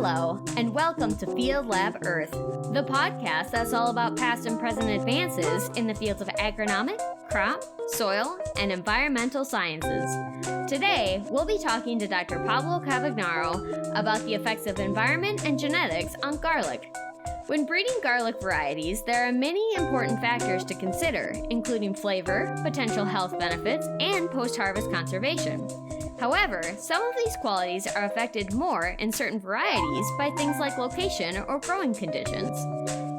Hello, and welcome to Field Lab Earth, the podcast that's all about past and present advances in the fields of agronomic, crop, soil, and environmental sciences. Today, we'll be talking to Dr. Pablo Cavagnaro about the effects of environment and genetics on garlic. When breeding garlic varieties, there are many important factors to consider, including flavor, potential health benefits, and post-harvest conservation. However, some of these qualities are affected more in certain varieties by things like location or growing conditions.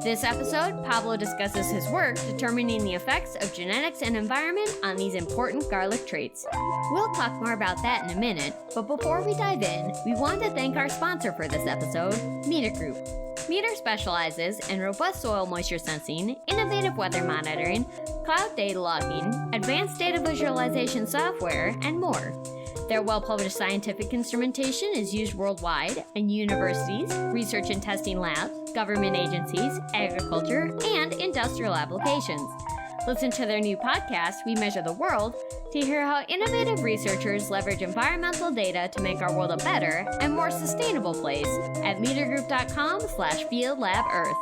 This episode, Pablo discusses his work determining the effects of genetics and environment on these important garlic traits. We'll talk more about that in a minute, but before we dive in, we want to thank our sponsor for this episode, Meter Group. Meter specializes in robust soil moisture sensing, innovative weather monitoring, cloud data logging, advanced data visualization software, and more. Their well-published scientific instrumentation is used worldwide in universities, research and testing labs, government agencies, agriculture, and industrial applications. Listen to their new podcast, We Measure the World, to hear how innovative researchers leverage environmental data to make our world a better and more sustainable place at metergroup.com/fieldlabearth.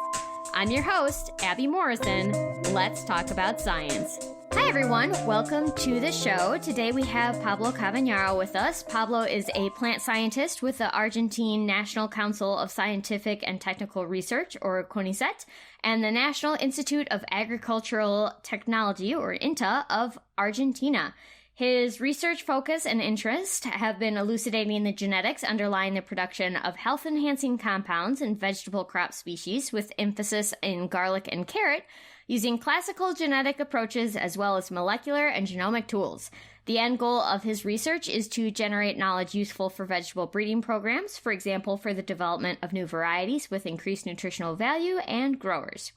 I'm your host, Abby Morrison. Let's talk about science. Hi everyone, welcome to the show. Today we have Pablo Cavagnaro with us. Pablo is a plant scientist with the Argentine National Council of Scientific and Technical Research, or CONICET, and the National Institute of Agricultural Technology, or INTA, of Argentina. His research focus and interest have been elucidating the genetics underlying the production of health-enhancing compounds in vegetable crop species, with emphasis in garlic and carrot, using classical genetic approaches as well as molecular and genomic tools. The end goal of his research is to generate knowledge useful for vegetable breeding programs, for example, for the development of new varieties with increased nutritional value and growers.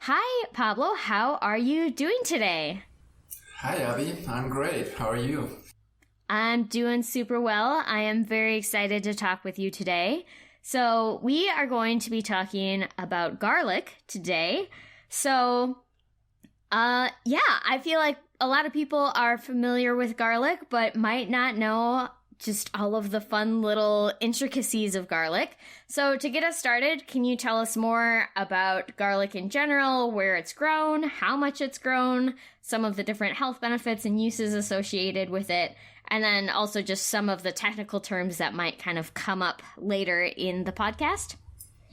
Hi, Pablo. How are you doing today? Hi, Abby. I'm great. How are you? I'm doing super well. I am very excited to talk with you today. So we are going to be talking about garlic today. So, I feel like a lot of people are familiar with garlic, but might not know just all of the fun little intricacies of garlic. So to get us started, can you tell us more about garlic in general, where it's grown, how much it's grown, some of the different health benefits and uses associated with it, and then also just some of the technical terms that might kind of come up later in the podcast?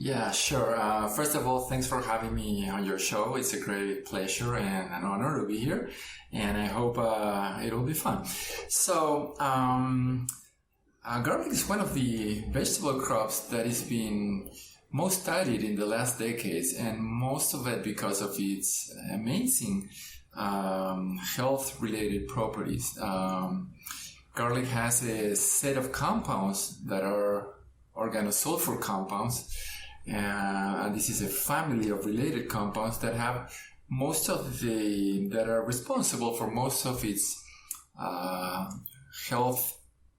Yeah, sure. First of all, thanks for having me on your show. It's a great pleasure and an honor to be here, and I hope it'll be fun. So, garlic is one of the vegetable crops that is being most studied in the last decades, and most of it because of its amazing health-related properties. Garlic has a set of compounds that are organosulfur compounds. And this is a family of related compounds that have that are responsible for most of its health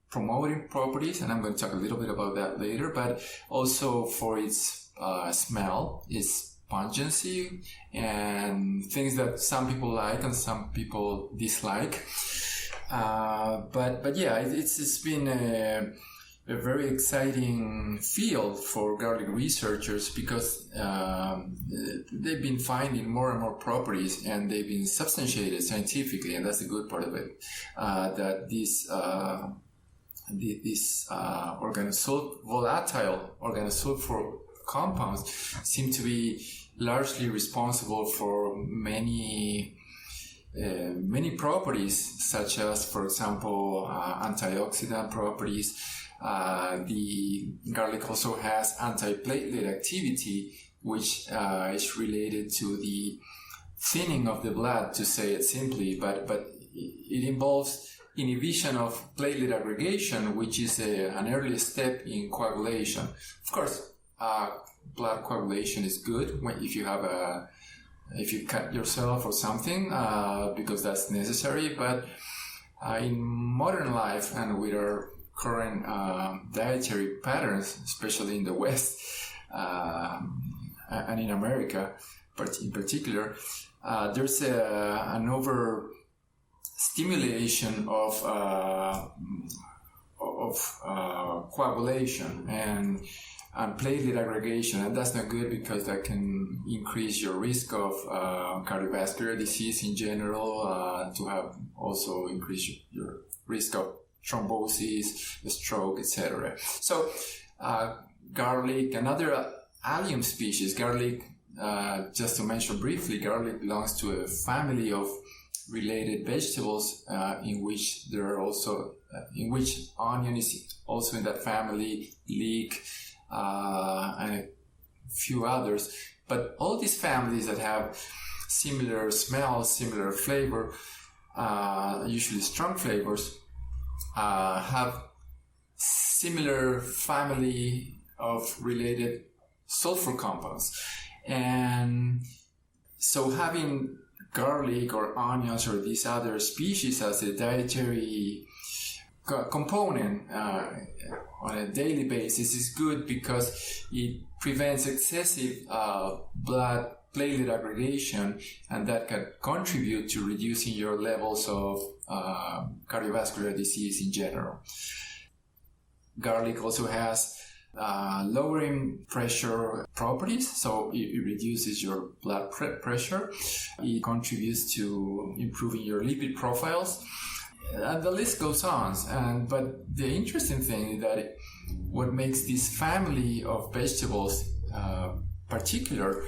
promoting properties, and I'm going to talk a little bit about that later, but also for its smell, its pungency, and things that some people like and some people dislike. But yeah, it's been a very exciting field for garlic researchers because they've been finding more and more properties, and they've been substantiated scientifically, and that's the good part of it, that these volatile organosulfur compounds seem to be largely responsible for many properties, such as, for example, antioxidant properties. The garlic also has antiplatelet activity, which is related to the thinning of the blood, to say it simply, but it involves inhibition of platelet aggregation, which is an early step in coagulation. Of course, blood coagulation is good if you cut yourself or something, because that's necessary, but in modern life and with our current dietary patterns, especially in the West and in America in particular, there's an overstimulation of coagulation, and and platelet aggregation, and that's not good because that can increase your risk of cardiovascular disease in general, to have also increase your risk of thrombosis, stroke, etc. So garlic, another allium species, garlic, just to mention briefly, garlic belongs to a family of related vegetables in which there are also in which onion is also in that family, leek, and a few others. But all these families that have similar smells, similar flavor, usually strong flavors, have similar family of related sulfur compounds. And so having garlic or onions or these other species as a dietary component on a daily basis is good because it prevents excessive blood platelet aggregation, and that can contribute to reducing your levels of cardiovascular disease in general. Garlic also has lowering pressure properties, so it reduces your blood pressure. It contributes to improving your lipid profiles, and the list goes on. But the interesting thing is that what makes this family of vegetables particular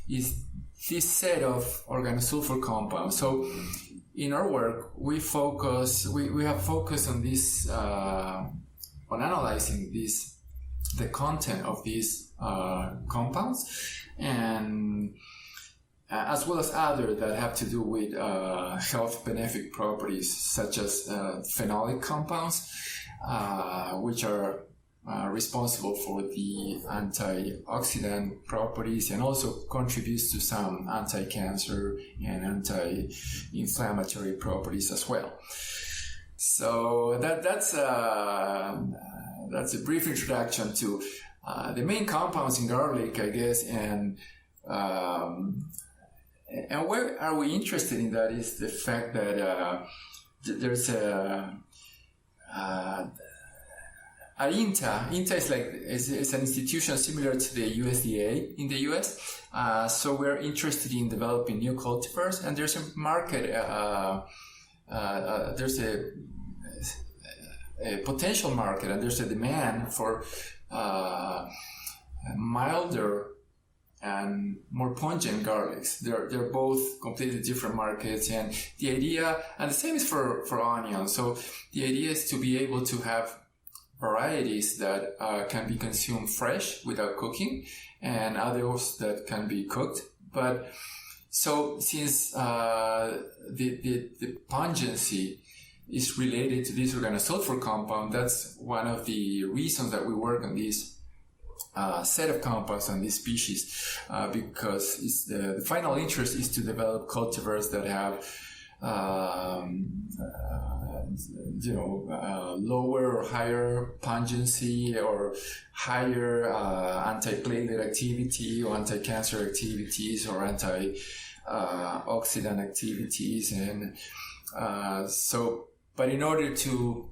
is this set of organosulfur compounds. So in our work, we have focused on this, on analyzing the content of these compounds, and as well as other that have to do with health benefit properties, such as phenolic compounds, which are responsible for the antioxidant properties and also contributes to some anti-cancer and anti-inflammatory properties as well. So that's a brief introduction to the main compounds in garlic, I guess, and where are we interested in that is the fact that there's INTA is an institution similar to the USDA in the US. So we're interested in developing new cultivars, and there's a market, there's a potential market, and there's a demand for milder and more pungent garlics. They're both completely different markets, and the idea, and the same is for onions. So the idea is to be able to have varieties that can be consumed fresh without cooking, and others that can be cooked. But so since the pungency is related to this organosulfur compound, that's one of the reasons that we work on this set of compounds on this species, because the final interest is to develop cultivars that have lower or higher pungency or higher anti-platelet activity or anti-cancer activities or anti-oxidant activities. And but in order to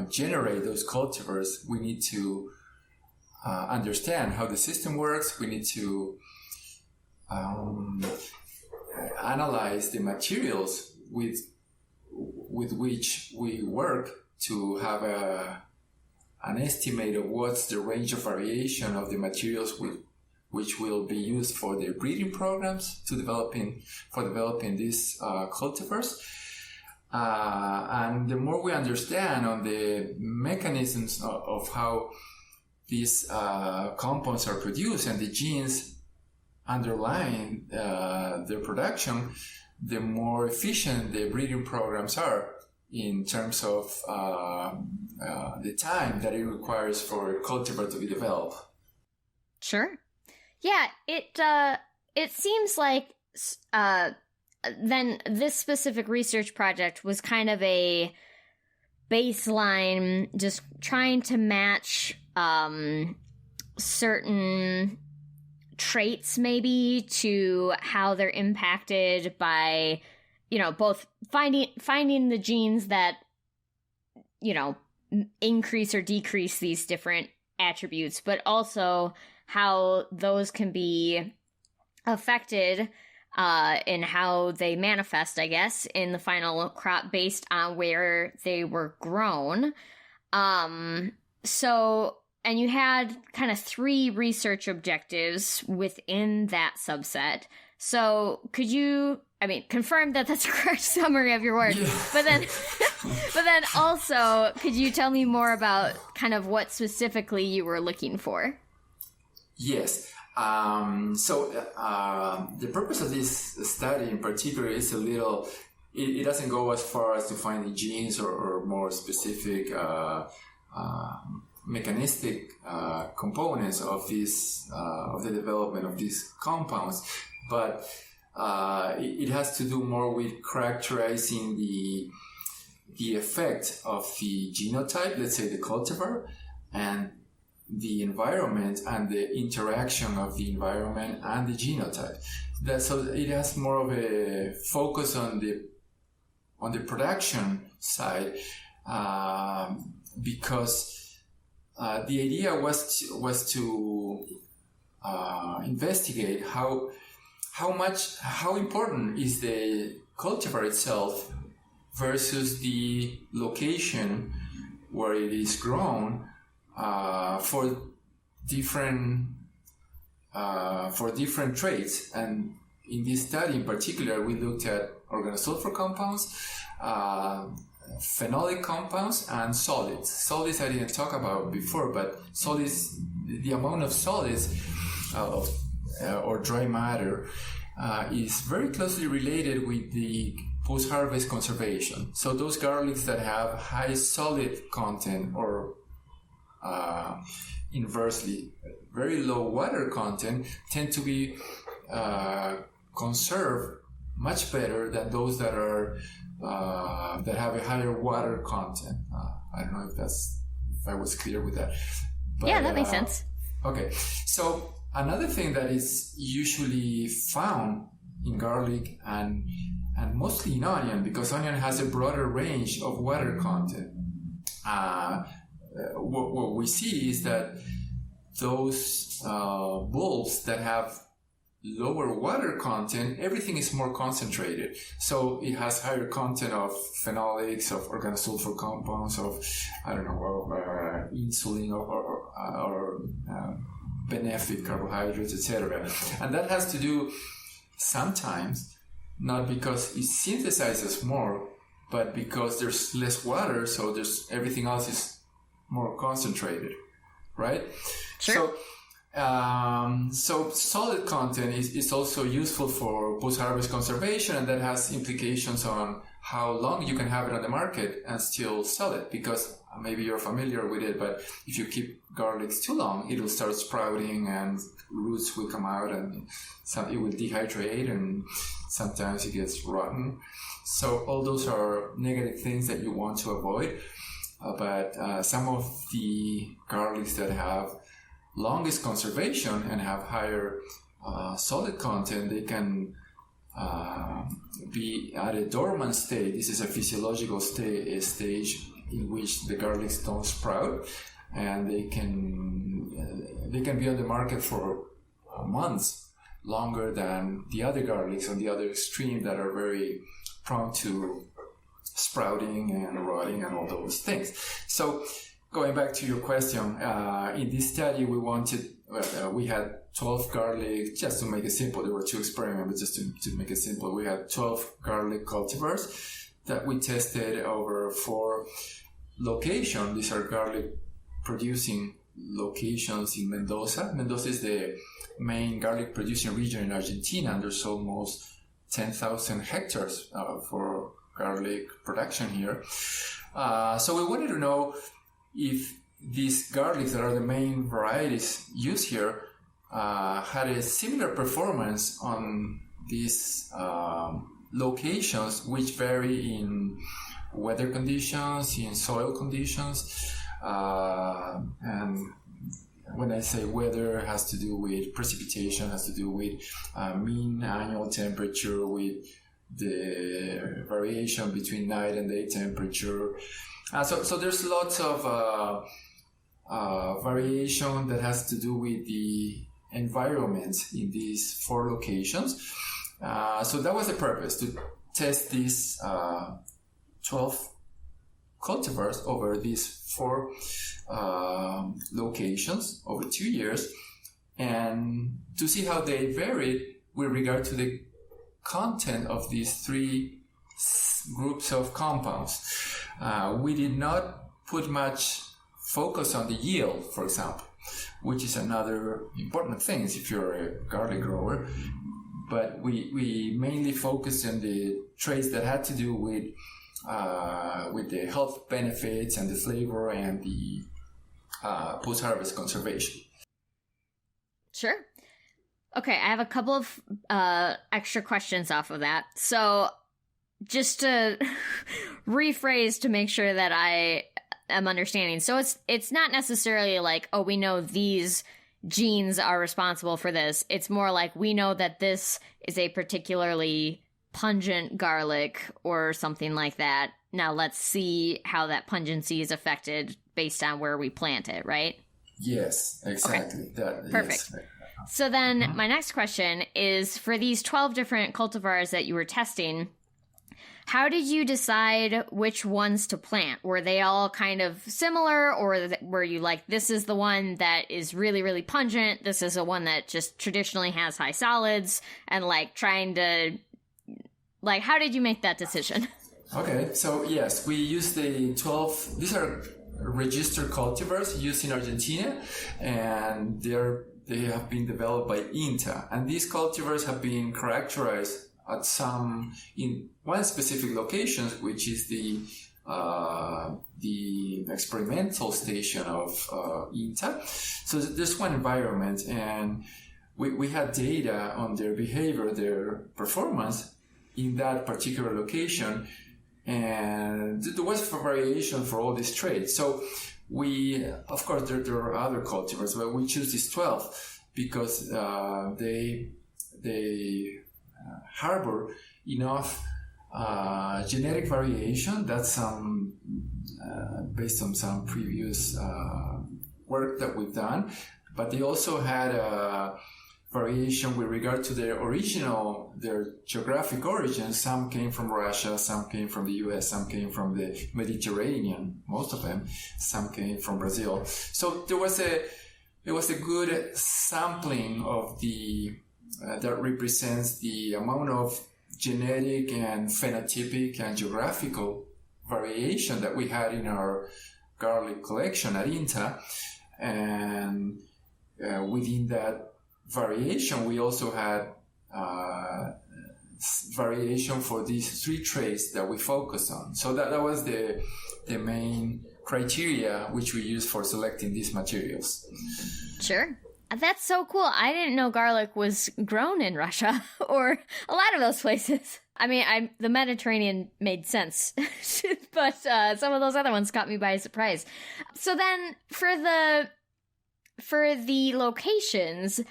generate those cultivars, we need to understand how the system works. We need to analyze the materials with which we work to have an estimate of what's the range of variation of the materials which will be used for the breeding programs developing these cultivars. And the more we understand on the mechanisms of how these compounds are produced and the genes underlying their production, the more efficient the breeding programs are in terms of the time that it requires for a cultivar to be developed. Sure. Yeah, it seems like then this specific research project was kind of a baseline, just trying to match certain traits maybe to how they're impacted by, both finding the genes that, increase or decrease these different attributes, but also how those can be affected in how they manifest, I guess, in the final crop based on where they were grown. So, and you had kind of 3 research objectives within that subset. So could you, confirm that that's a correct summary of your work, Yeah. but then also, could you tell me more about kind of what specifically you were looking for? Yes. The purpose of this study in particular is it doesn't go as far as to find the genes or more specific mechanistic components of the development of these compounds, but it has to do more with characterizing the effect of the genotype, let's say the cultivar, and the environment and the interaction of the environment and the genotype. So it has more of a focus on the production side, because the idea was to investigate how important is the cultivar itself versus the location where it is grown, for different traits. And in this study in particular, we looked at organosulfur compounds, phenolic compounds, and solids. Solids I didn't talk about before, but solids, the amount of solids or dry matter is very closely related with the post-harvest conservation. So those garlics that have high solid content, or inversely very low water content, tend to be conserved much better than those that are that have a higher water content. I don't know if I was clear with that. But, yeah, that makes sense. Okay, so another thing that is usually found in garlic and mostly in onion, because onion has a broader range of water content, what we see is that those bulbs that have lower water content, everything is more concentrated. So it has higher content of phenolics, of organosulfur compounds, of insulin or benefic carbohydrates, etc. And that has to do sometimes not because it synthesizes more, but because there's less water, so everything else is more concentrated, right? Sure. So solid content is also useful for post-harvest conservation, and that has implications on how long you can have it on the market and still sell it, because maybe you're familiar with it, but if you keep garlics too long, it will start sprouting and roots will come out, and it will dehydrate, and sometimes it gets rotten. So all those are negative things that you want to avoid. But some of the garlics that have longest conservation and have higher solid content, they can be at a dormant state. This is a physiological stage in which the garlics don't sprout, and they can be on the market for months, longer than the other garlics on the other extreme that are very prone to sprouting and rotting and all those things. So going back to your question, in this study we had 12 garlic, just to make it simple. There were 2 experiments, but just to make it simple, we had 12 garlic cultivars that we tested over 4 locations. These are garlic producing locations in Mendoza. Mendoza is the main garlic producing region in Argentina, and there's almost 10,000 hectares for garlic production here. So we wanted to know if these garlics that are the main varieties used here had a similar performance on these locations, which vary in weather conditions, in soil conditions, and when I say weather, it has to do with precipitation, has to do with mean annual temperature, with the variation between night and day temperature. So there's lots of variation that has to do with the environment in these 4 locations. So that was the purpose, to test these 12 cultivars over these 4 locations over 2 years, and to see how they varied with regard to the content of these 3 groups of compounds. We did not put much focus on the yield, for example, which is another important thing if you're a garlic grower. But we mainly focused on the traits that had to do with the health benefits and the flavor and the post-harvest conservation. Sure. Okay, I have a couple of extra questions off of that. So just to rephrase to make sure that I am understanding. So it's not necessarily like, oh, we know these genes are responsible for this. It's more like we know that this is a particularly pungent garlic or something like that. Now let's see how that pungency is affected based on where we plant it, right? Yes, exactly. Okay. Perfect. Yes. So then my next question is, for these 12 different cultivars that you were testing, how did you decide which ones to plant? Were they all kind of similar, or were you like, this is the one that is really, really pungent, this is the one that just traditionally has high solids, and like trying to, like, how did you make that decision? Okay, so yes, we use the 12, these are registered cultivars used in Argentina, and they have been developed by INTA, and these cultivars have been characterized at in one specific location, which is the experimental station of INTA. So there's one environment, and we had data on their behavior, their performance in that particular location, and there was variation for all these traits. So we, of course, there are other cultivars, but we choose these 12 because they harbor enough genetic variation. That's based on some previous work that we've done, but they also had a variation with regard to their geographic origin. Some came from Russia, some came from the US, some came from the Mediterranean, most of them, some came from Brazil. So there was a good sampling of that represents the amount of genetic and phenotypic and geographical variation that we had in our garlic collection at INTA. And within that variation, we also had variation for these 3 traits that we focused on. So that was the main criteria which we used for selecting these materials. Sure. That's so cool. I didn't know garlic was grown in Russia or a lot of those places. I mean, the Mediterranean made sense, but some of those other ones caught me by surprise. So then for the locations,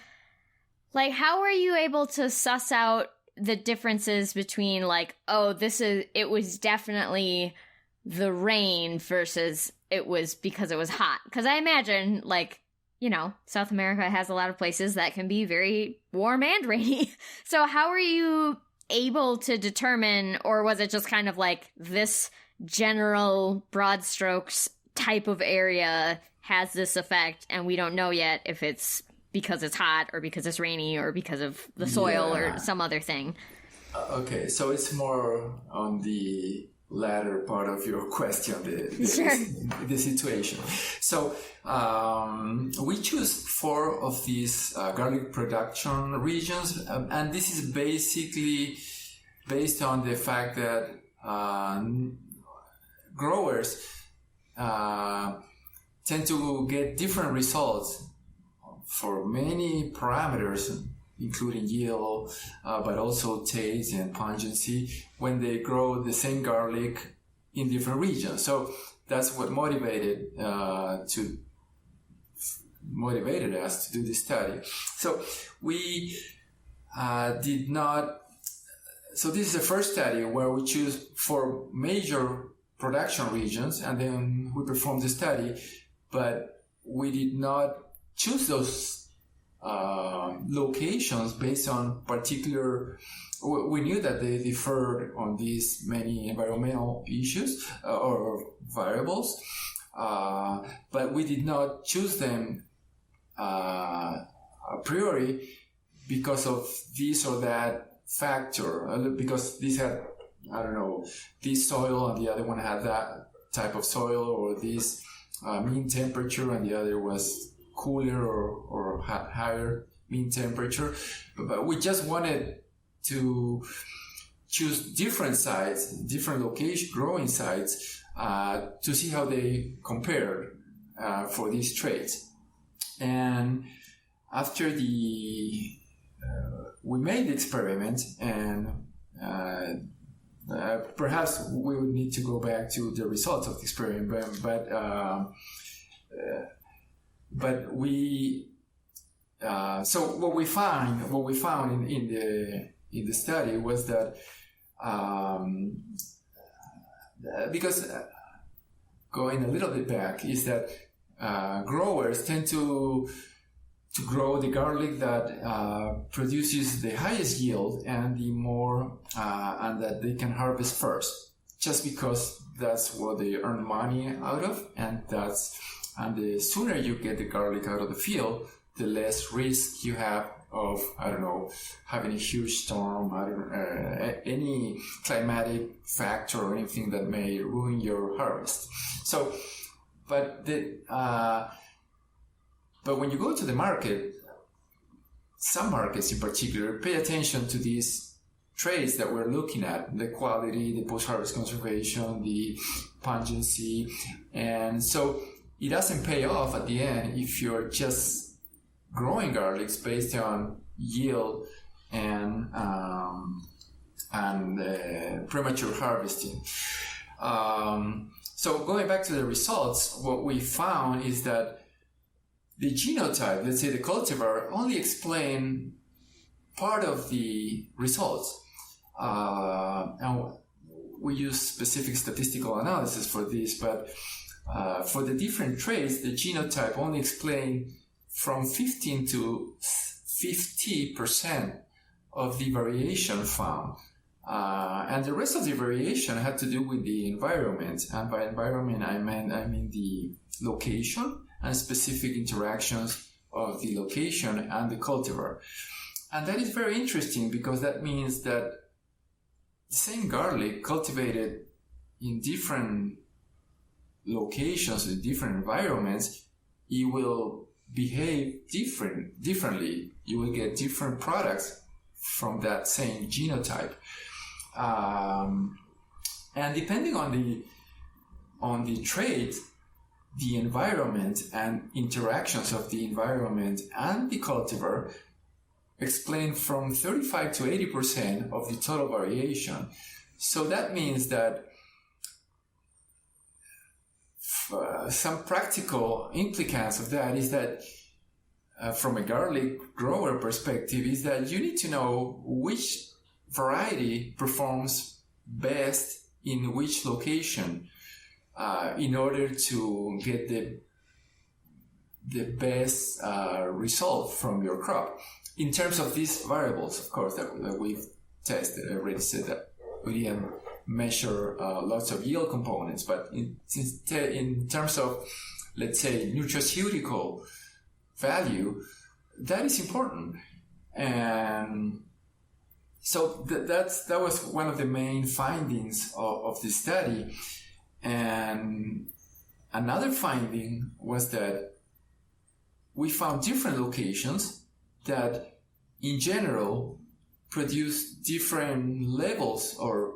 like, how were you able to suss out the differences between like, oh, it was definitely the rain versus it was because it was hot? Because I imagine, like, you know, South America has a lot of places that can be very warm and rainy. So how were you able to determine, or was it just kind of like this general broad strokes type of area has this effect, and we don't know yet if it's because it's hot or because it's rainy or because of the soil or some other thing? Okay, so it's more on the latter part of your question, the situation. So we choose 4 of these garlic production regions, and this is basically based on the fact that growers tend to get different results for many parameters, including yield, but also taste and pungency, when they grow the same garlic in different regions. So that's what motivated us to do this study. So we did not. So this is the first study where we choose 4 major production regions, and then we perform the study. But we did not choose those locations based on particular. We knew that they differed on these many environmental issues or variables, but we did not choose them a priori because of this or that factor, because this had, I don't know, this soil and the other one had that type of soil, or this mean temperature and the other was cooler or had higher mean temperature. But we just wanted to choose different sites, different location, growing sites, to see how they compared for these traits. And after we made the experiment, and perhaps we would need to go back to the results of the experiment, but we so what we found in the study was that because going a little bit back is that growers tend to grow the garlic that produces the highest yield and the more and that they can harvest first, just because that's what they earn money out of, and the sooner you get the garlic out of the field, the less risk you have of, I don't know, having a huge storm, any climatic factor or anything that may ruin your harvest. So, but when you go to the market, some markets in particular pay attention to these traits that we're looking at: the quality, the post-harvest conservation, the pungency, and so it doesn't pay off at the end if you're just growing garlics based on yield and premature harvesting. So going back to the results, what we found is that the genotype, let's say the cultivar, only explain part of the results. And we use specific statistical analysis for this, but for the different traits, the genotype only explain from 15 to 50% of the variation found. And the rest of the variation had to do with the environment. And by environment, I mean the location and specific interactions of the location and the cultivar. And that is very interesting, because that means that the same garlic cultivated in different locations, in different environments, it will behave differently. You will get different products from that same genotype. And depending on the trait, the environment and interactions of the environment and the cultivar explain from 35 to 80% of the total variation. So that means that some practical implications of that is that from a garlic grower perspective is that you need to know which variety performs best in which location in order to get the best result from your crop. In terms of these variables, of course, that we've tested, I already said that we didn't measure lots of yield components, but in terms of, let's say, nutraceutical value, that is important. And so that was one of the main findings of the study. And another finding was that we found different locations that in general produce different levels or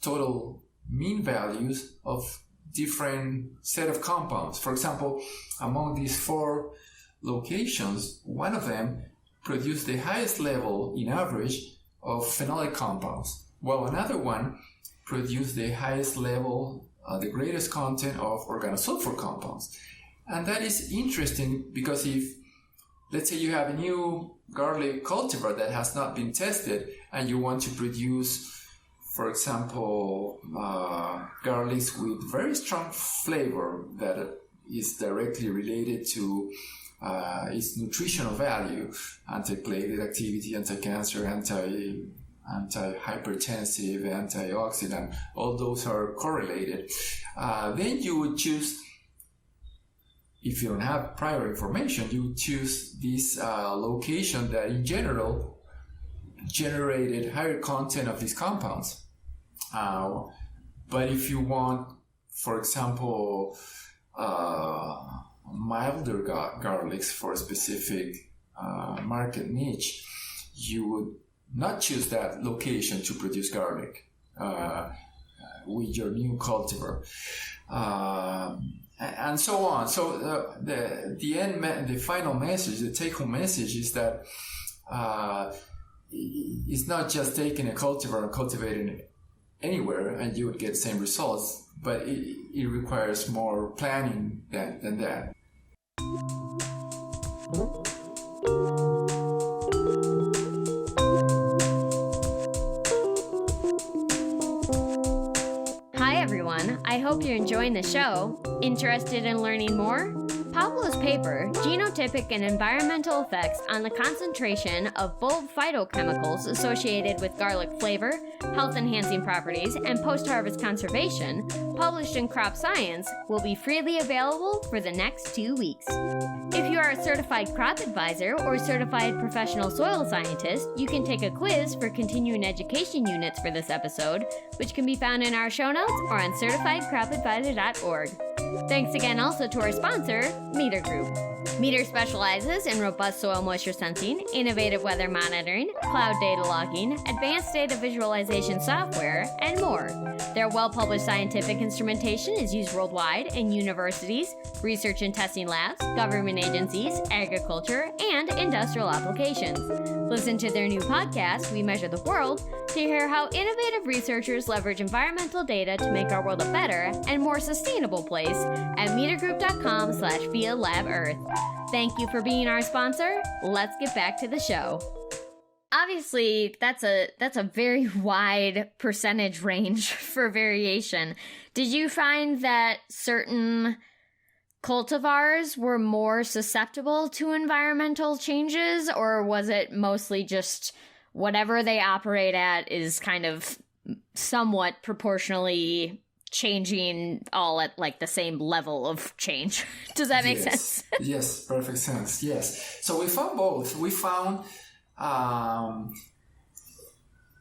total mean values of different set of compounds. For example, among these 4 locations, one of them produced the highest level in average of phenolic compounds, while another one produced the highest level, the greatest content of organosulfur compounds. And that is interesting because if, let's say, you have a new garlic cultivar that has not been tested and you want to produce, for example, garlics with very strong flavor that is directly related to its nutritional value, anti-platelet activity, anti-cancer, anti-hypertensive, antioxidant, all those are correlated. Then you would choose, if you don't have prior information, you would choose this location that in general generated higher content of these compounds. But if you want, for example, milder garlics for a specific market niche, you would not choose that location to produce garlic with your new cultivar, and so on. So the final message, the take-home message, is that it's not just taking a cultivar and cultivating it anywhere and you would get the same results, but it requires more planning than that. Hi everyone, I hope you're enjoying the show. Interested in learning more? Pablo's paper, Genotypic and Environmental Effects on the Concentration of Bulb Phytochemicals Associated with Garlic Flavor, Health-Enhancing Properties, and Post-Harvest Conservation, published in Crop Science, will be freely available for the next 2 weeks. If you are a certified crop advisor or certified professional soil scientist, you can take a quiz for continuing education units for this episode, which can be found in our show notes or on certifiedcropadvisor.org. Thanks again also to our sponsor, Meter Group. Meter specializes in robust soil moisture sensing, innovative weather monitoring, cloud data logging, advanced data visualization software, and more. Their well-published scientific instrumentation is used worldwide in universities, research and testing labs, government agencies, agriculture, and industrial applications. Listen to their new podcast, We Measure the World, to hear how innovative researchers leverage environmental data to make our world a better and more sustainable place at metergroup.com/fieldlabearth. Thank you for being our sponsor. Let's get back to the show. Obviously, that's a very wide percentage range for variation. Did you find that certain cultivars were more susceptible to environmental changes, or was it mostly just whatever they operate at is kind of somewhat proportionally changing all at like the same level of change? Does that make sense? Yes, perfect sense. Yes. So we found both. We found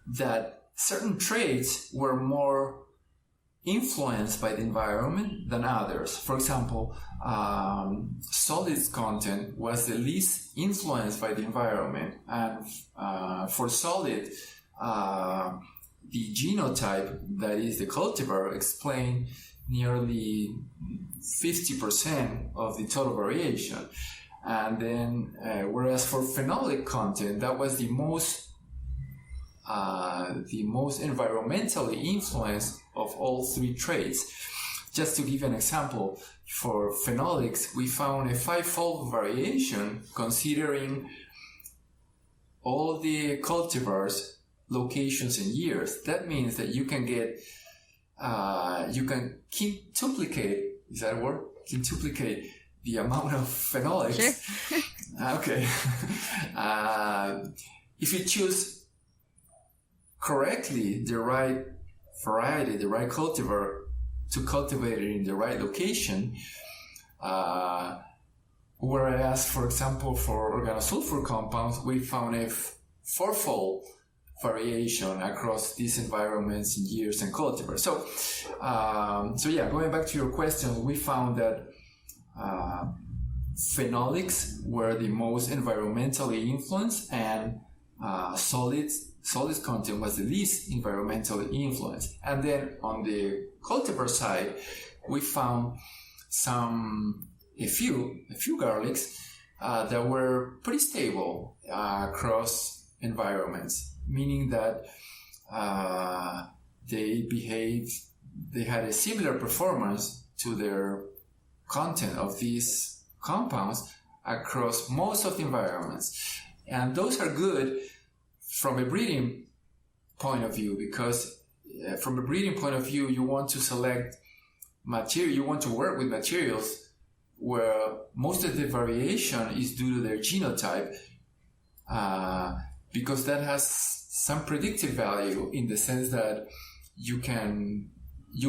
that certain traits were more influenced by the environment than others. For example, solids content was the least influenced by the environment, and for solid, the genotype, that is the cultivar, explained nearly 50% of the total variation. And then, whereas for phenolic content, that was the most environmentally influenced of all three traits. Just to give an example, for phenolics, we found a 5-fold variation considering all the cultivars, locations, and years. That means that you can get, you can quintuplicate, is that a word? Quintuplicate the amount of phenolics. Sure. Okay. If you choose correctly the right variety, the right cultivar to cultivate it in the right location, whereas, for example, for organosulfur compounds, we found a 4-fold variation across these environments in years and cultivars. So yeah, going back to your question, we found that phenolics were the most environmentally influenced, and solids content was the least environmentally influenced. And then on the cultivar side, we found a few garlics that were pretty stable across environments, meaning that they had a similar performance to their content of these compounds across most of the environments. And those are good from a breeding point of view, because from a breeding point of view, you want to select material, you want to work with materials where most of the variation is due to their genotype, because that has some predictive value in the sense that you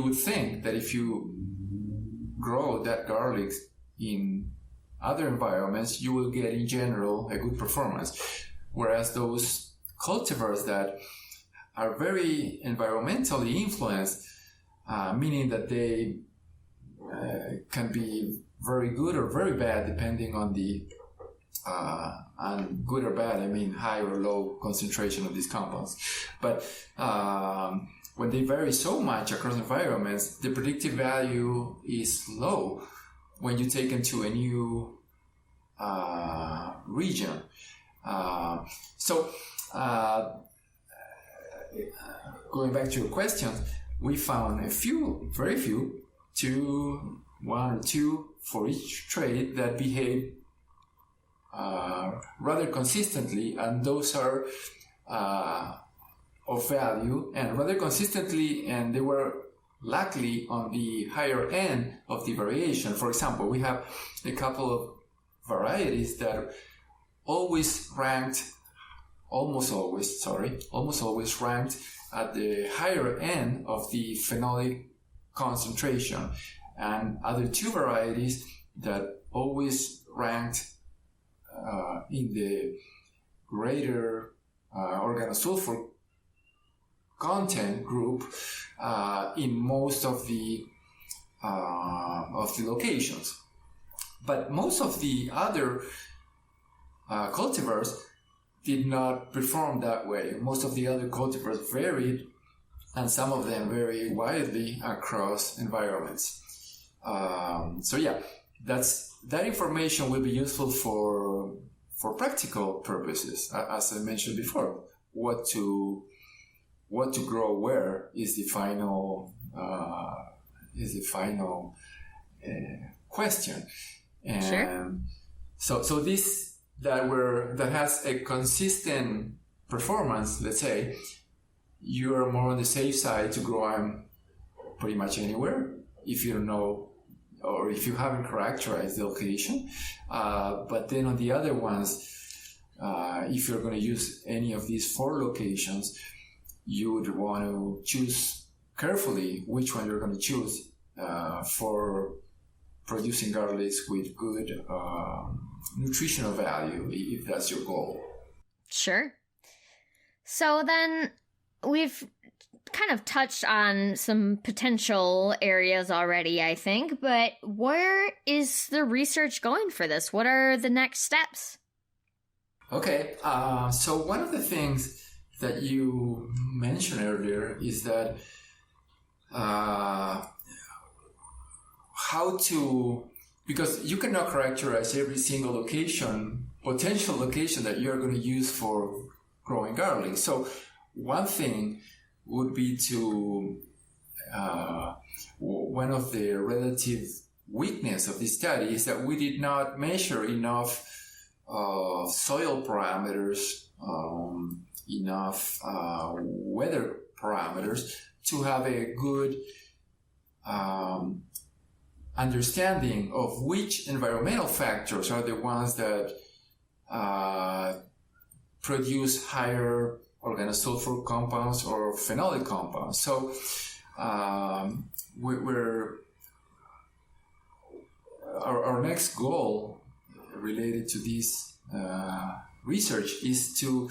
would think that if you grow that garlic in other environments, you will get in general a good performance. Whereas those cultivars that are very environmentally influenced, meaning that they can be very good or very bad depending on the and good or bad, I mean high or low concentration of these compounds. But when they vary so much across environments, the predictive value is low when you take into a new region. So going back to your question, we found very few, one or two for each trait that behave rather consistently, and those are of value and rather consistently, and they were luckily on the higher end of the variation. For example, we have a couple of varieties that almost always ranked at the higher end of the phenolic concentration, and other two varieties that always ranked in the greater organosulfur content group in most of the locations. But most of the other cultivars did not perform that way. Most of the other cultivars varied, and some of them vary widely across environments. So yeah, that information will be useful for practical purposes. As I mentioned before, what to grow where is the final question. And sure. So this that has a consistent performance, let's say, you are more on the safe side to grow them pretty much anywhere if you don't know or if you haven't characterized the location. But then on the other ones, if you're going to use any of these 4 locations, you would want to choose carefully which one you're going to choose for producing garlics with good nutritional value, if that's your goal. Sure. So then we've kind of touched on some potential areas already, I think, but where is the research going for this? What are the next steps? Okay, so one of the things that you mentioned earlier is that because you cannot characterize every single potential location that you're going to use for growing garlic. So one thing would be to, one of the relative weakness of this study is that we did not measure enough soil parameters, enough weather parameters to have a good understanding of which environmental factors are the ones that produce higher organosulfur compounds or phenolic compounds. So our next goal related to this research is to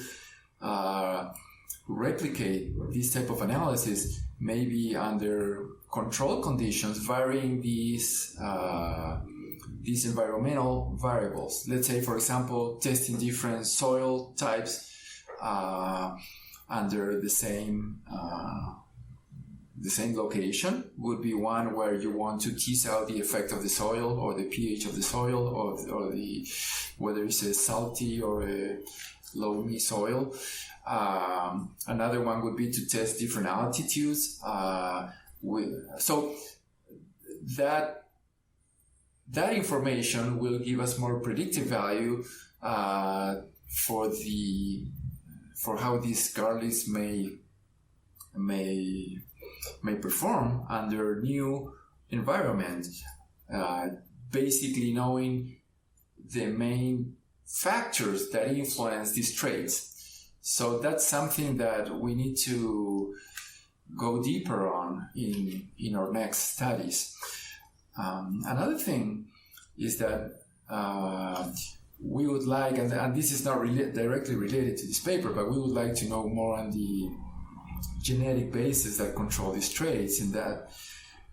replicate this type of analysis, maybe under control conditions, varying these environmental variables. Let's say, for example, testing different soil types under the same location would be one where you want to tease out the effect of the soil or the pH of the soil or the whether it's a salty or a loamy soil. Another one would be to test different altitudes. So that information will give us more predictive value for how these garlics may perform under new environments basically knowing the main factors that influence these traits. So that's something that we need to go deeper on in our next studies. Another thing is that we would like, and this is not directly related to this paper, but we would like to know more on the genetic basis that control these traits. And that,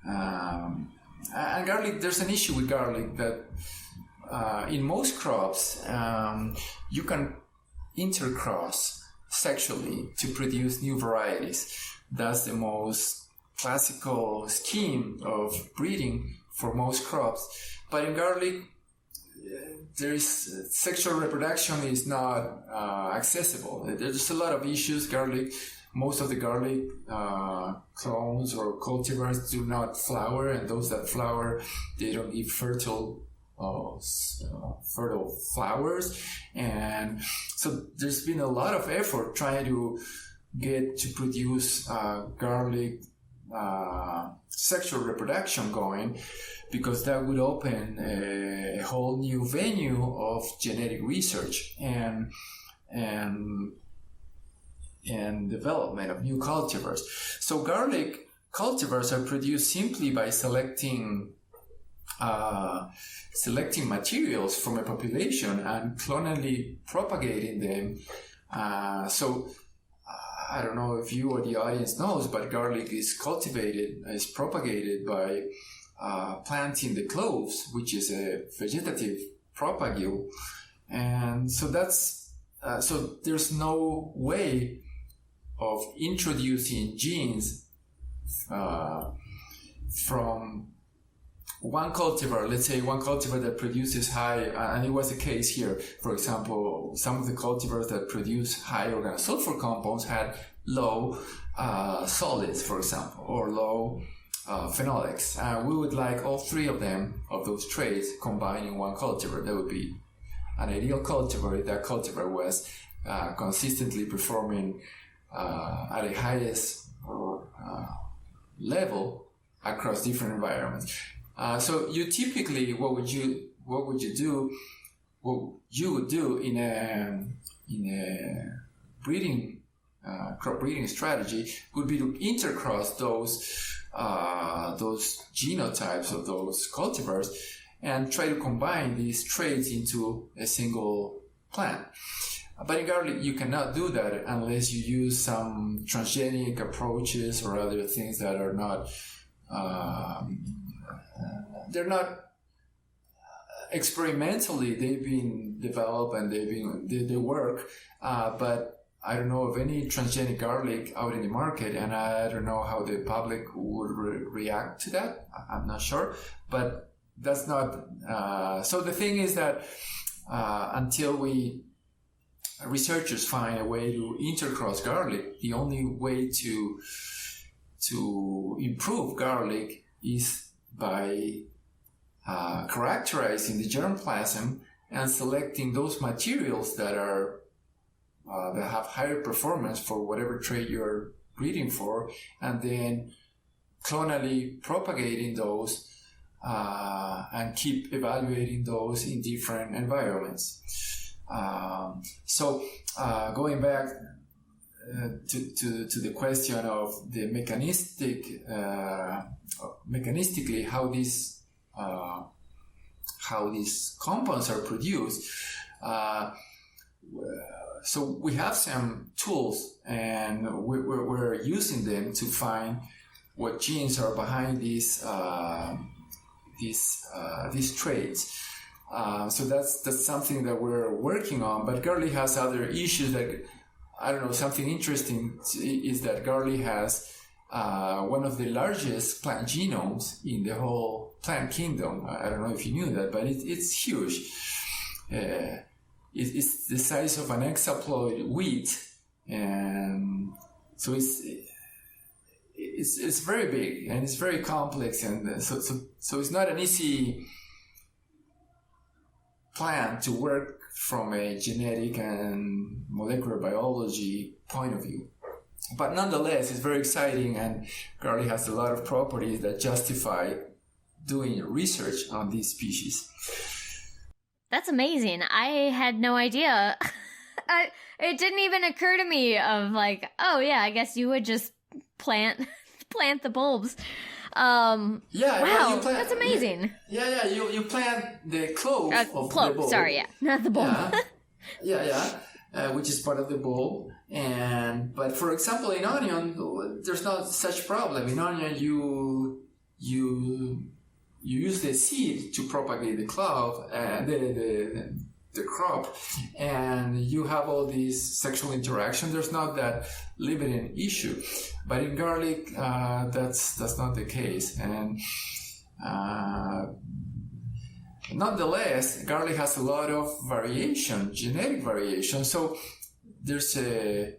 and garlic, there's an issue with garlic that in most crops you can intercross sexually to produce new varieties. That's the most classical scheme of breeding for most crops. But in garlic, sexual reproduction is not accessible. There's a lot of issues. Most of the garlic clones or cultivars do not flower, and those that flower, they don't give fertile flowers. And so there's been a lot of effort trying to get to produce garlic sexual reproduction going, because that would open a whole new venue of genetic research and development of new cultivars. So garlic cultivars are produced simply by selecting materials from a population and clonally propagating them. So I don't know if you or the audience knows, but garlic is propagated by planting the cloves, which is a vegetative propagule. And so so there's no way of introducing genes from one cultivar, let's say one cultivar that produces high, and it was the case here, for example, some of the cultivars that produce high organosulfur compounds had low solids, for example, or low phenolics. We would like all three of those traits combined in one cultivar. That would be an ideal cultivar if that cultivar was consistently performing at the highest level across different environments. So you typically, what you would do in a crop breeding strategy would be to intercross those genotypes of those cultivars and try to combine these traits into a single plant. But in garlic, you cannot do that unless you use some transgenic approaches or other things that are not they're not experimentally, they've been developed and they work, but I don't know of any transgenic garlic out in the market, and I don't know how the public would react to that. I'm not sure, but that's not so the thing is that until researchers find a way to intercross garlic, the only way to improve garlic is by characterizing the germplasm and selecting those materials that have higher performance for whatever trait you're breeding for, and then clonally propagating those and keep evaluating those in different environments. So going back to the question of the mechanistically how these compounds are produced. So we have some tools, and we're using them to find what genes are behind these traits. So that's something that we're working on. But garlic has other issues that, I don't know, something interesting is that garlic has one of the largest plant genomes in the whole plant kingdom. I don't know if you knew that, but it's huge. It's the size of an hexaploid wheat, and so it's very big and it's very complex, and so it's not an easy plant to work from a genetic and molecular biology point of view. But nonetheless, it's very exciting, and garlic has a lot of properties that justify doing research on these species. That's amazing. I had no idea. It didn't even occur to me of like, oh yeah, I guess you would just plant the bulbs. Wow, that's amazing. You plant the clove of the bulb. Sorry, yeah, not the bulb. Which is part of the bulb. But for example, in onion, there's not such problem. In onion, you use the seed to propagate the clove, the crop, and you have all these sexual interaction. There's not that limiting issue, but in garlic, that's not the case. And nonetheless, garlic has a lot of variation, genetic variation. So there's a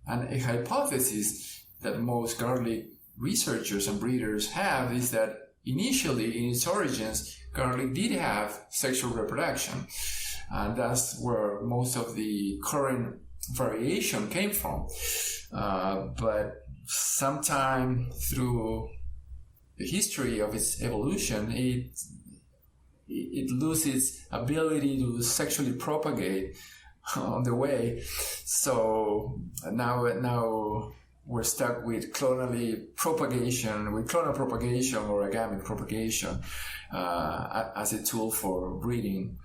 hypothesis that most garlic researchers and breeders have is that initially, in its origins, garlic did have sexual reproduction. And that's where most of the current variation came from. But sometime through the history of its evolution, it loses ability to sexually propagate on the way. So now we're stuck with clonal propagation or agamic propagation as a tool for breeding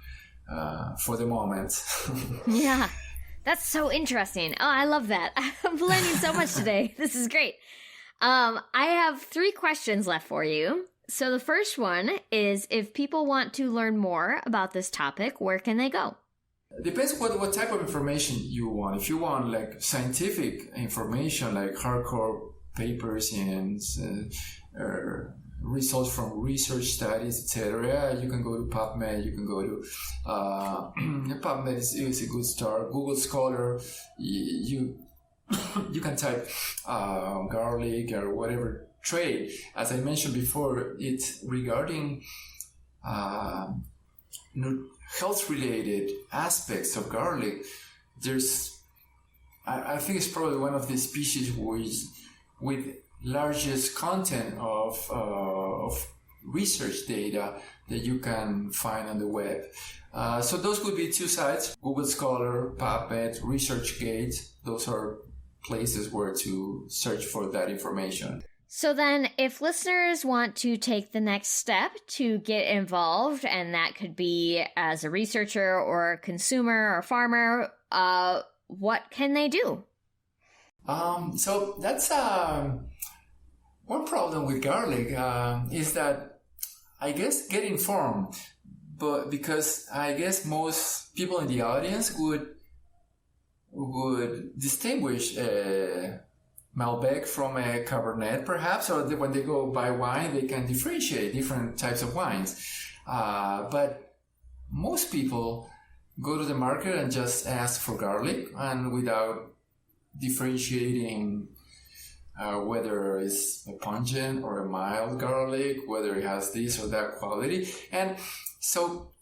for the moment. Yeah, that's so interesting. Oh, I love that. I'm learning so much today. This is great. I have 3 questions left for you. So the first one is, if people want to learn more about this topic, where can they go? Depends what type of information you want. If you want like scientific information, like hardcore papers and results from research studies, etc., you can go to PubMed. You can go to PubMed is a good start. Google Scholar. You can type garlic or whatever trait. As I mentioned before, it's regarding health-related aspects of garlic. I think it's probably one of the species with largest content of research data that you can find on the web. So those could be 2 sites: Google Scholar, PubMed, ResearchGate. Those are places where to search for that information. So then, if listeners want to take the next step to get involved, and that could be as a researcher or a consumer or farmer, what can they do? So that's one problem with garlic is that, I guess, get informed, but because I guess most people in the audience would distinguish Malbec from a Cabernet, perhaps, or when they go buy wine, they can differentiate different types of wines. But most people go to the market and just ask for garlic, and without differentiating whether it's a pungent or a mild garlic, whether it has this or that quality. And so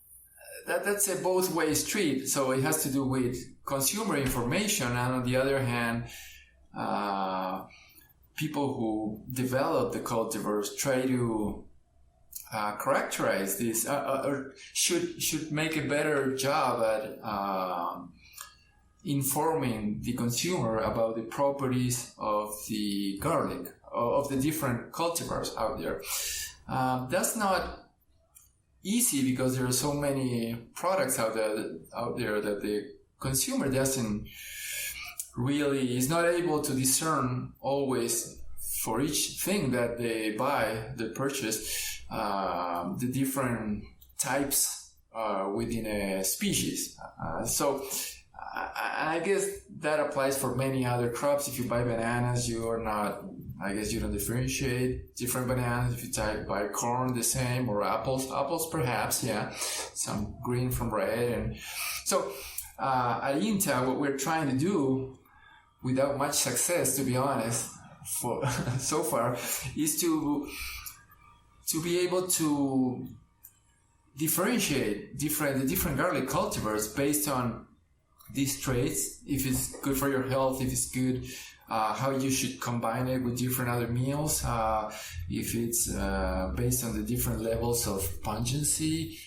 that's a both-way street. So it has to do with consumer information, and on the other hand, people who develop the cultivars try to characterize this, or should make a better job at informing the consumer about the properties of the garlic, of the different cultivars out there. That's not easy because there are so many products out there that the consumer is not able to discern always for each thing that they purchase, the different types within a species. So I guess that applies for many other crops. If you buy bananas, you don't differentiate different bananas. If you buy corn, the same, or apples perhaps, yeah, some green from red. And so at INTA, what we're trying to do, without much success, to be honest, for so far, is to be able to differentiate the different garlic cultivars based on these traits, if it's good for your health, if it's good how you should combine it with different other meals, if it's based on the different levels of pungency,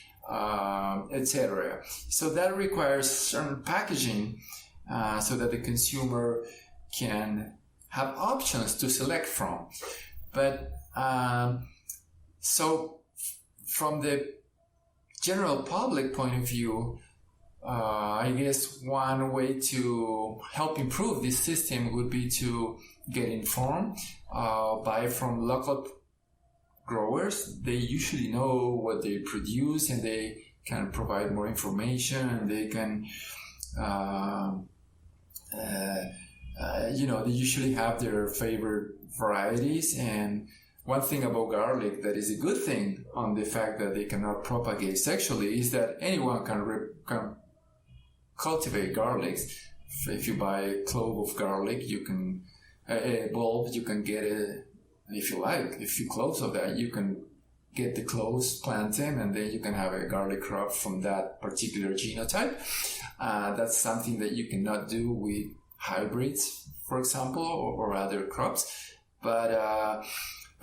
etc. So that requires certain packaging so that the consumer can have options to select from. But so from the general public point of view, I guess one way to help improve this system would be to get informed, buy from local growers. They usually know what they produce and they can provide more information, and they can, they usually have their favorite varieties. And one thing about garlic that is a good thing on the fact that they cannot propagate sexually is that anyone can cultivate garlics. If you buy a clove of garlic, you can a bulb, you can get it. If you like, a few cloves of that, you can get the cloves, plant them, and then you can have a garlic crop from that particular genotype. That's something that you cannot do with hybrids, for example, or other crops. But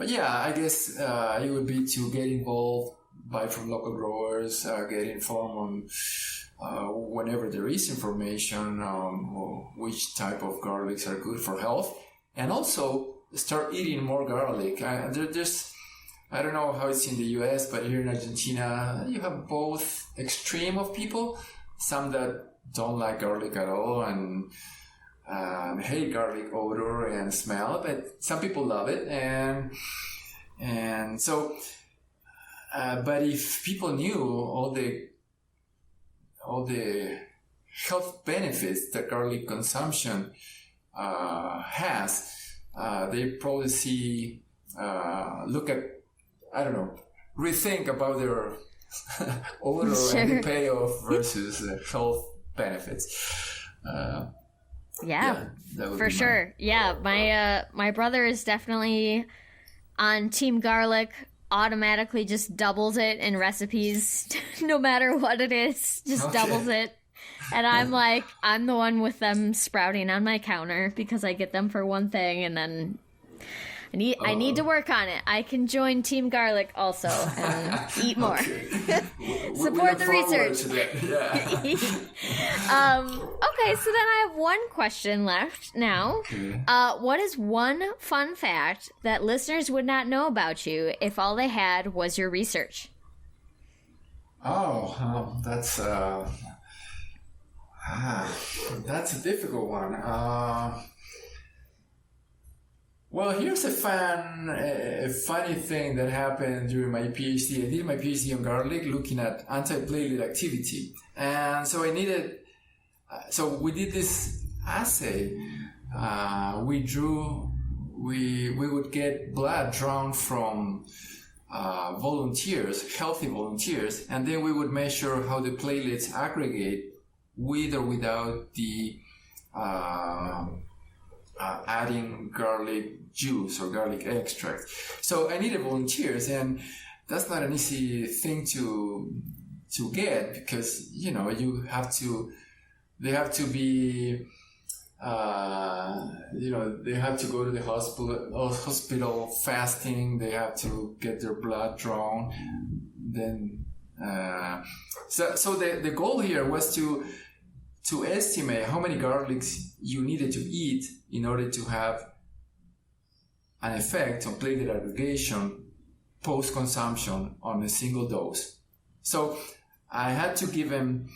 yeah, I guess it would be to get involved, buy from local growers, get informed on whenever there is information on which type of garlics are good for health, and also start eating more garlic. I don't know how it's in the US, but here in Argentina, you have both extreme of people, some that don't like garlic at all and hate garlic odor and smell, but some people love it. And so, but if people knew all the health benefits that garlic consumption has, they probably rethink about their odor and the payoff versus health benefits. Yeah, for sure. Yeah, my brother is definitely on Team Garlic. Automatically just doubles it in recipes, no matter what it is, just doubles it. And I'm the one with them sprouting on my counter because I get them for one thing, and then I need to work on it. I can join Team Garlic also and eat more. Support the research. Okay, so then I have one question left now. Okay. What is one fun fact that listeners would not know about you if all they had was your research? That's a difficult one. Well, here's a funny thing that happened during my PhD. I did my PhD on garlic, looking at anti-platelet activity, and so we did this assay. We would get blood drawn from volunteers, healthy volunteers, and then we would measure how the platelets aggregate with or without the adding garlic juice or garlic extract. So I needed volunteers, and that's not an easy thing to get, because they have to be they have to go to the hospital fasting. They have to get their blood drawn. Then so the goal here was to estimate how many garlics you needed to eat in order to have an effect on platelet aggregation post-consumption on a single dose. So I had to give them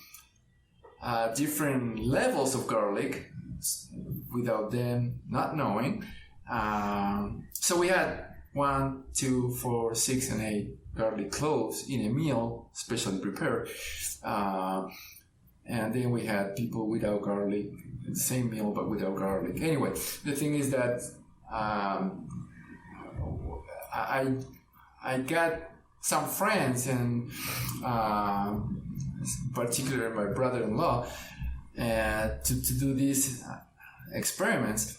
different levels of garlic without them not knowing. So we had 1, 2, 4, 6, and 8 garlic cloves in a meal, specially prepared. And then we had people without garlic, the same meal but without garlic. Anyway, the thing is that I got some friends, and particularly my brother-in-law, to do these experiments.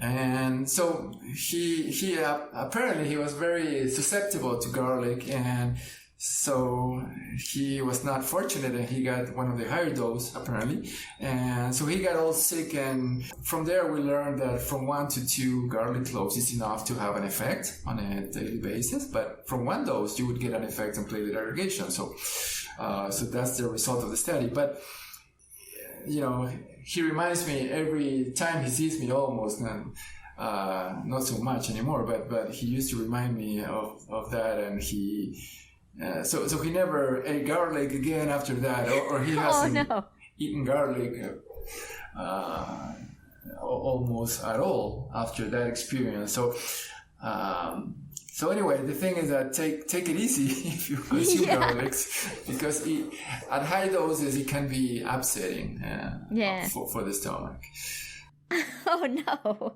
And so he apparently he was very susceptible to garlic, and So he was not fortunate, and he got one of the higher dose apparently, and so he got all sick. And from there we learned that from 1 to 2 garlic cloves is enough to have an effect on a daily basis, but from 1 dose you would get an effect on platelet aggregation. So that's the result of the study. But he reminds me every time he sees me, almost, and not so much anymore, but he used to remind me of that. And he so he never ate garlic again after that, or he hasn't eaten garlic almost at all after that experience. So anyway, the thing is that take it easy if you consume garlics, because at high doses it can be upsetting for the stomach. Oh no.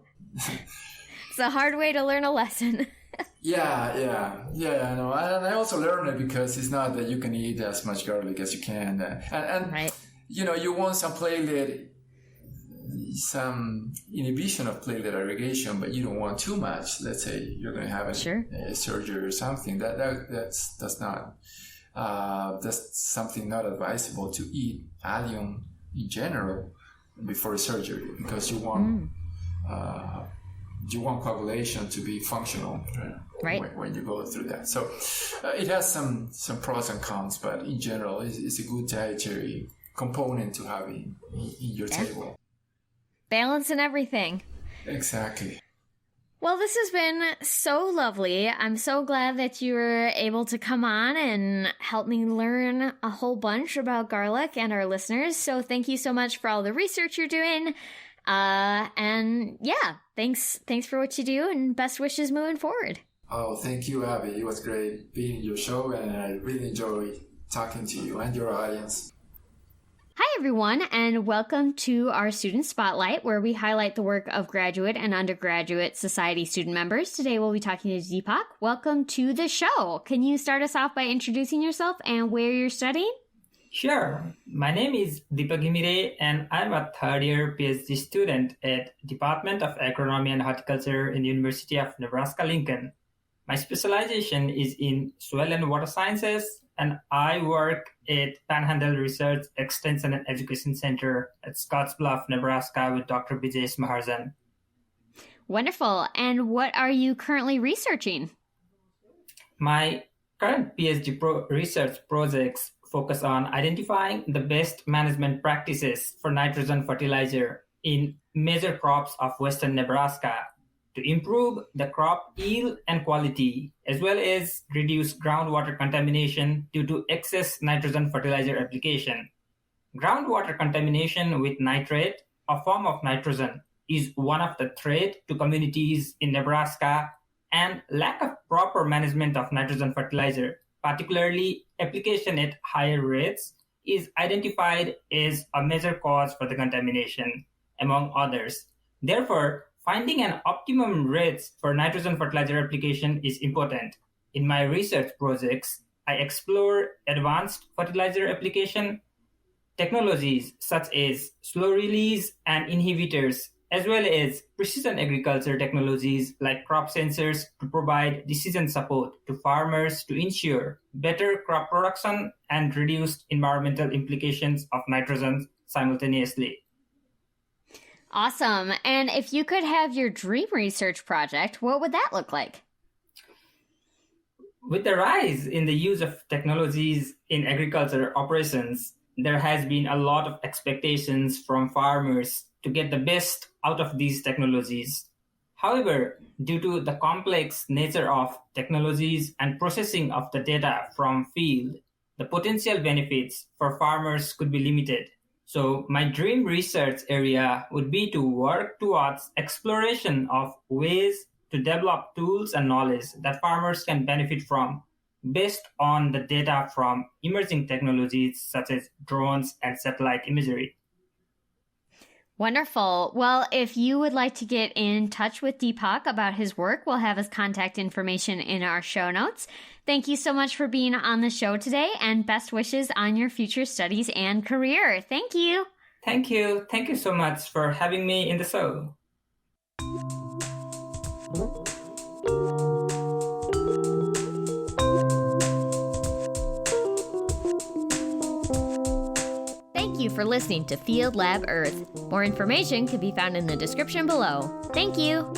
It's a hard way to learn a lesson. Yeah, I know. And I also learned it because it's not that you can eat as much garlic as you can. And right. You want some inhibition of platelet aggregation, but you don't want too much. Let's say you're going to have a surgery or something. That's something not advisable to eat allium in general before surgery, because you want coagulation to be functional when you go through that. So it has some pros and cons, but in general, it's a good dietary component to have in your table. Balance and everything. Exactly. Well, this has been so lovely. I'm so glad that you were able to come on and help me learn a whole bunch about garlic and our listeners. So thank you so much for all the research you're doing. And yeah, thanks for what you do, and best wishes moving forward. Oh, thank you, Abby. It was great being in your show, and I really enjoyed talking to you and your audience. Hi, everyone, and welcome to our Student Spotlight, where we highlight the work of graduate and undergraduate society student members. Today, we'll be talking to Deepak. Welcome to the show. Can you start us off by introducing yourself and where you're studying? Sure. My name is Pablo Ghimire, and I'm a third-year PhD student at Department of Agronomy and Horticulture in the University of Nebraska-Lincoln. My specialization is in soil and water sciences, and I work at Panhandle Research Extension and Education Center at Scottsbluff, Nebraska with Dr. Bijesh Mahajan. Wonderful. And what are you currently researching? My current PhD research projects focus on identifying the best management practices for nitrogen fertilizer in major crops of western Nebraska to improve the crop yield and quality, as well as reduce groundwater contamination due to excess nitrogen fertilizer application. Groundwater contamination with nitrate, a form of nitrogen, is one of the threats to communities in Nebraska, and lack of proper management of nitrogen fertilizer, particularly application at higher rates, is identified as a major cause for the contamination, among others. Therefore, finding an optimum rates for nitrogen fertilizer application is important. In my research projects, I explore advanced fertilizer application technologies such as slow release and inhibitors, as well as precision agriculture technologies like crop sensors to provide decision support to farmers to ensure better crop production and reduced environmental implications of nitrogen simultaneously. Awesome. And if you could have your dream research project, what would that look like? With the rise in the use of technologies in agriculture operations, there has been a lot of expectations from farmers to get the best out of these technologies. However, due to the complex nature of technologies and processing of the data from field, the potential benefits for farmers could be limited. So my dream research area would be to work towards exploration of ways to develop tools and knowledge that farmers can benefit from based on the data from emerging technologies such as drones and satellite imagery. Wonderful. Well, if you would like to get in touch with Deepak about his work, we'll have his contact information in our show notes. Thank you so much for being on the show today, and best wishes on your future studies and career. Thank you. Thank you. Thank you so much for having me in the show. you for listening to Field Lab Earth. More information can be found in the description below. Thank you!